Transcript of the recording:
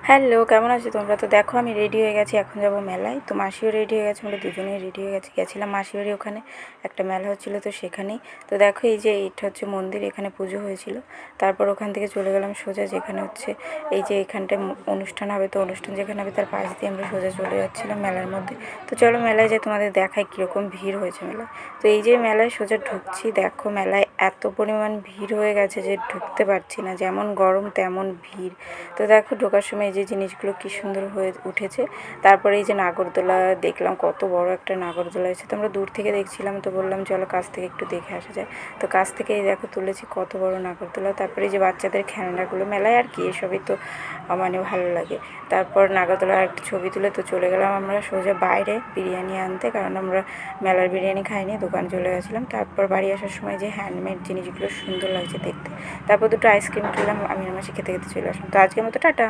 Hello, কেমন আছো তোমরা? তো দেখো আমি রেডি হয়ে গেছি, এখন যাব মেলায়। তো মাসিও রেডি হয়ে গেছে, আমরা দুজনেই রেডি হয়ে গেছি। গেছিলাম মাসির বাড়ি, ওখানে একটা মেলা হচ্ছিলো, তো সেখানেই। তো দেখো এই যে এটা হচ্ছে মন্দির, এখানে পুজো হয়েছিল। তারপর ওখান থেকে চলে গেলাম সোজা, যেখানে হচ্ছে এই যে এখানটায় অনুষ্ঠান হবে। তো অনুষ্ঠান যেখানে হবে তার পাশ দিয়ে আমরা সোজা চলে যাচ্ছিলাম মেলার মধ্যে। তো চলো মেলায় যাই, তোমাদের দেখাই কীরকম ভিড় হয়েছে মেলায়। তো এই যে মেলায় সোজা ঢুকছি, দেখো মেলায় এত পরিমাণ ভিড় হয়ে গেছে যে ঢুকতে পারছি না, যেমন গরম তেমন ভিড়। তো দেখো ঢোকার সময় এই যে জিনিসগুলো কি সুন্দর হয়ে উঠেছে। তারপরে এই যে নাগরদোলা দেখলাম, কত বড় একটা নাগরদোলা আছে। তো আমরা দূর থেকে দেখছিলাম, তো বললাম চলো কাছ থেকে একটু দেখে আসা যায়। তো কাছ থেকে এই দেখো তুলেছি কত বড় নাগরদোলা। তারপরে এই যে বাচ্চাদের খেলনাগুলো, মেলায় আর কি এসবই তো মানে ভালো লাগে। তারপর নাগরদোলার একটা ছবি তুলে তো চলে গেলাম আমরা সোজা বাইরে বিরিয়ানি আনতে, কারণ আমরা মেলার বিরিয়ানি খাইনি, দোকান চলে গেছিলাম। তারপর বাড়ি আসার সময় যে হ্যান্ডমেড জিনিসগুলো সুন্দর লাগছে দেখতে। তারপর দুটো আইসক্রিম খেলাম, আমি আর মাসি খেতে খেতে চলে আসলাম। তো আজকের মতো টাটা।